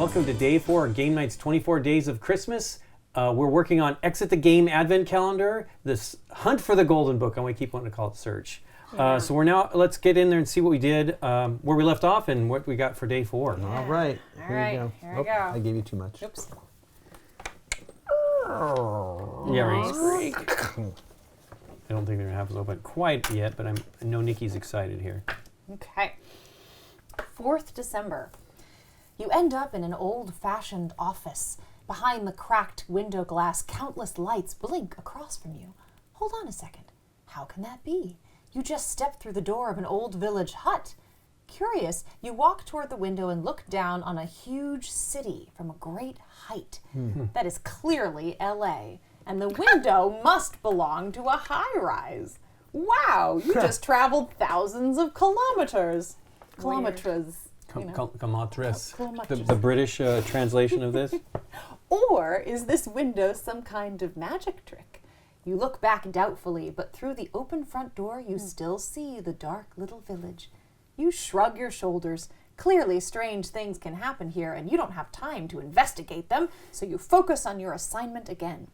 welcome to day 4 of Game Night's 24 Days of Christmas. We're working on Exit the Game Advent Calendar, this hunt for the golden book. I keep wanting to call it search. So let's get in there and see what we did, where we left off, and what we got for day 4. Yeah. All right, here you go. Here we go. I gave you too much. Oops. Yeah, right. I don't think they're going to have us open quite yet, but I know Nikki's excited here. Okay. 4th December. You end up in an old-fashioned office. Behind the cracked window glass, countless lights blink across from you. Hold on a second. How can that be? You just stepped through the door of an old village hut. Curious, you walk toward the window and look down on a huge city from a great height. That is clearly LA, and the window must belong to a high-rise. Wow, you just traveled thousands of kilometers. Kilometers. Kilometers. The British translation of this? Or is this window some kind of magic trick? You look back doubtfully, but through the open front door you still see the dark little village. You shrug your shoulders. Clearly strange things can happen here, and you don't have time to investigate them, so you focus on your assignment again.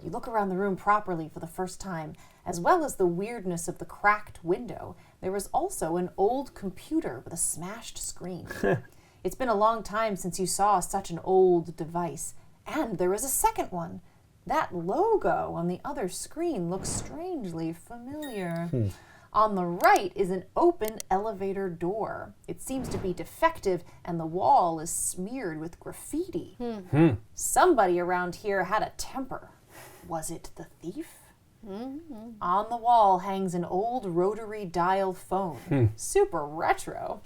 You look around the room properly for the first time. As well as the weirdness of the cracked window, there was also an old computer with a smashed screen. It's been a long time since you saw such an old device. And there is a second one. That logo on the other screen looks strangely familiar. On the right is an open elevator door. It seems to be defective, and the wall is smeared with graffiti. Somebody around here had a temper. Was it the thief? On the wall hangs an old rotary dial phone. Super retro.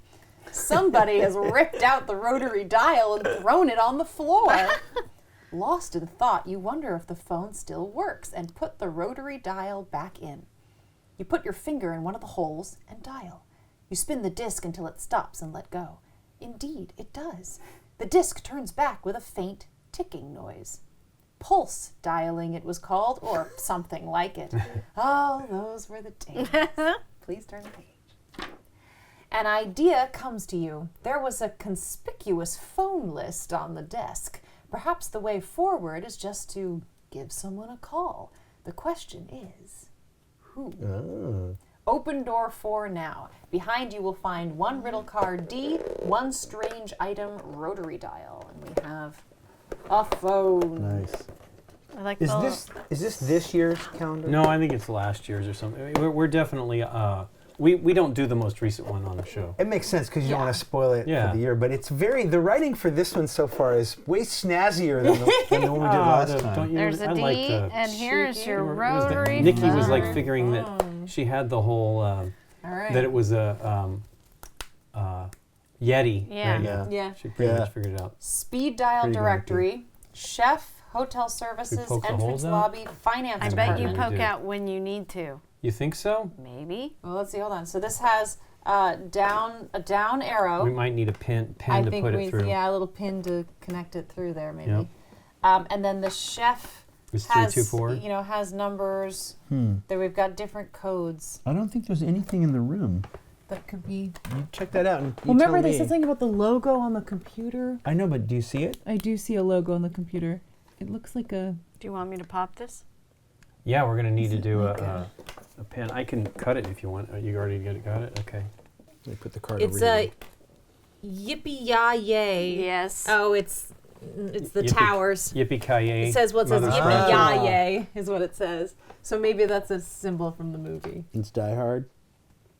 Somebody has ripped out the rotary dial and thrown it on the floor. Lost in thought, you wonder if the phone still works and put the rotary dial back in. You put your finger in one of the holes and dial. You spin the disc until it stops and let go. Indeed, it does. The disc turns back with a faint ticking noise. Pulse dialing, it was called, or something like it. Oh, those were the days. Please turn the page. An idea comes to you. There was a conspicuous phone list on the desk. Perhaps the way forward is just to give someone a call. The question is, who? Open door 4 now. Behind you will find one riddle card D, one strange item rotary dial. And we have a phone. Nice. I like Is this year's calendar? No, I think it's last year's or something. We're definitely, we don't do the most recent one on the show. It makes sense because you don't want to spoil it for the year, but it's the writing for this one so far is way snazzier than the one we did last time. There's a D, and here's your rotary. Nikki was like figuring that she had the whole, that it was a Yeti. Yeah. Right? Yeah. She pretty much figured it out. Speed dial Pretty directory, chef, hotel services, poke the entrance holes out? lobby, finance I bet department. you department. poke out when you need to. You think so? Maybe. Well, let's see. Hold on. So this has a down arrow. We might need a pin I to think put it through. Yeah, a little pin to connect it through there, maybe. Yep. And then the chef It's has 324. has numbers. There we've got different codes I don't think there's anything in the room. that could be. You check that out. And Well, remember they said something about the logo on the computer? I know, but do you see it? I do see a logo on the computer. It looks like a... Do you want me to pop this? Yeah, we're gonna need to do like a pin. I can cut it if you want. You already got it. Okay. Let me put the card It's over a here. yippee-ya-yay. Yes. Oh, it's the Yippee- towers. Yippee-ki-yay. It says what says Mother- yippee-ya-yay is what it says. So maybe that's a symbol from the movie. It's Die Hard.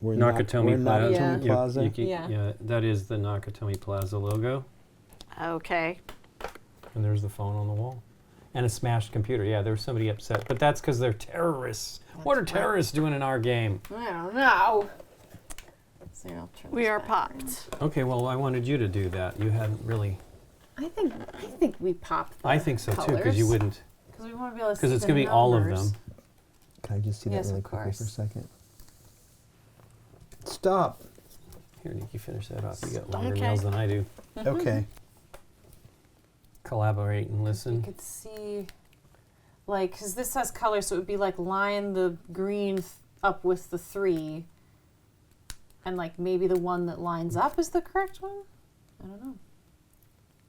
We're in Nakatomi Plaza. Nakatomi Yeah. Plaza. Yeah. That is the Nakatomi Plaza logo. Okay. And there's the phone on the wall. And a smashed computer. Yeah, there was somebody upset. But that's because they're terrorists. What are terrorists doing in our game? I don't know. So I'll turn We this are back popped. Okay, well, I wanted you to do that. You hadn't really. around. I think we popped. I think so too, because you wouldn't. Because we want to be able to see Because it's the going to be all of numbers. them. Can I just see Yes, that really of quickly for a course. second? Stop. Here, Nikki, finish that off. You got longer Okay. nails than I do. Okay. Collaborate and You listen. could see, like, because this has color, so it would be like line the green up with the 3, and like maybe the one that lines up is the correct one. I don't know.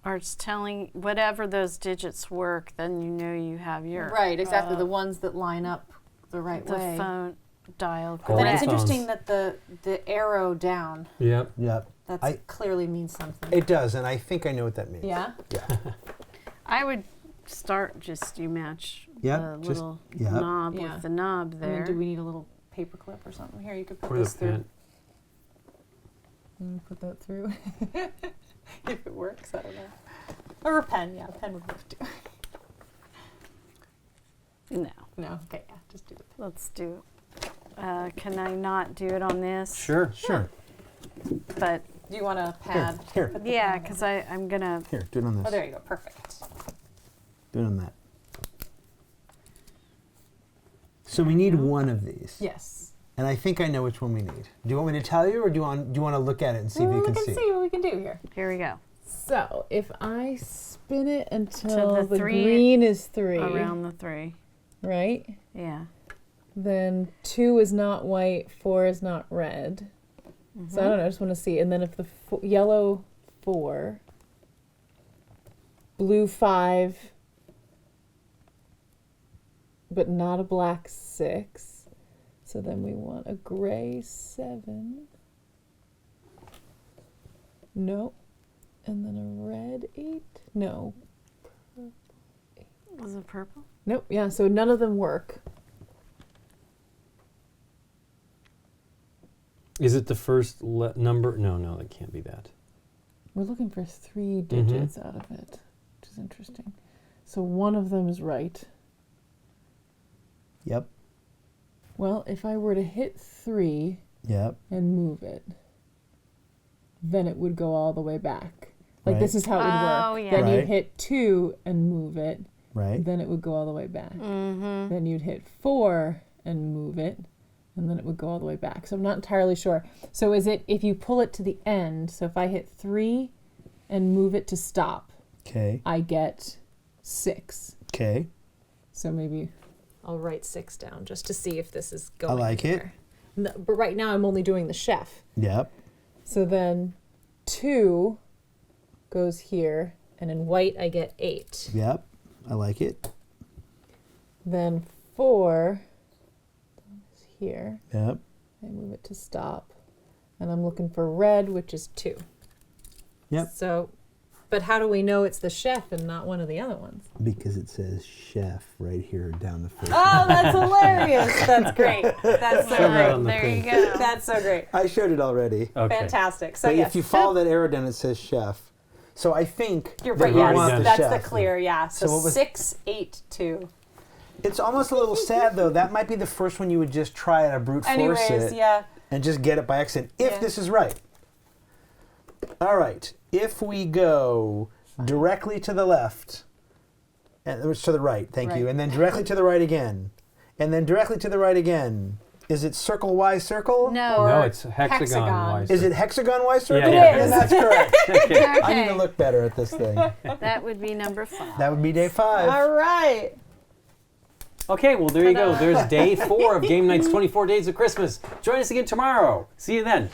Art's telling whatever those digits work, then you know you have your Right, exactly. The ones that line up the right the way. phone dial. But then it's Phones. interesting that the arrow down, Yep. that clearly means something. It does, and I think I know what that means. Yeah? Yeah. I would start just you match Yep, the just- little yep. knob Yeah. with the knob And there. then do we need a little paper clip or something? Here, you could put Or this the through. pen. Put that through. If it works, I don't know. Or a pen, yeah, a pen would work too. No, No, okay, yeah, just do it. let's do it. Can I not do it on this? Sure. But Do you want a pad? Here. Put the yeah, pen because on. I'm gonna. Here, do it on this. Oh, there you go, perfect. Do it on that. So we need one of these. Yes. And I think I know which one we need. Do you want me to tell you, or do you want to look at it and see if you can see? see what we can do here. Here we go. So if I spin it until the the three- green is 3, Around the 3. right? Yeah. Then 2 is not white, 4 is not red. So I don't know, I just want to see. And then if the yellow 4, blue 5, but not a black 6. So then we want a gray 7. Nope. And then a red 8. No. Was it purple? Nope. Yeah, so none of them work. Is it the first number? No, that can't be that. We're looking for 3 digits out of it, which is interesting. So one of them is right. Yep. Well, if I were to hit 3 Yep. and move it, then it would go all the way back. Like Right. this is how it would work. Oh, yeah. Then you'd Right. hit 2 and move it, Right. then it would go all the way back. Mm-hmm. Then you'd hit 4 and move it, and then it would go all the way back. So I'm not entirely sure. So is it if you pull it to the end? So if I hit 3 and move it to stop, Okay. I get 6. Okay. So maybe I'll write 6 down just to see if this is I going like anywhere. No, but right now I'm only doing the chef. Yep. So then 2 goes here, and in white I get 8. Yep. I like it. Then 4 is here. Yep. I move it to stop. And I'm looking for red, which is 2. Yep. So, but how do we know it's the chef and not one of the other ones? Because it says chef right here down the first. Oh, that's hilarious. That's great. That's so Show that on great. the There you thing. go. That's so great. I showed it already. Okay. Fantastic. So But yes, if you follow that arrow down, it says chef. So I think you're that right. we already want done. the That's chef. the clear. Yeah. So, So what was- 6, 8, 2. It's almost a little sad though. That might be the first one you would just try at a brute force Anyways, it yeah. and just get it by accident. If Yeah. this is right. All right. If we go directly to the left, and to the right, thank you, Right. and then directly to the right again, and then directly to the right again. Is it circle Y circle? No. No, it's hexagon. hexagon. Wise. Is it hexagon Y circle? Yeah, Then is. that's correct. Okay. I need to look better at this thing. That would be number 5. That would be day 5. All right. Okay, well, there you go. There's day 4 of Game Night's 24 Days of Christmas. Join us again tomorrow. See you then.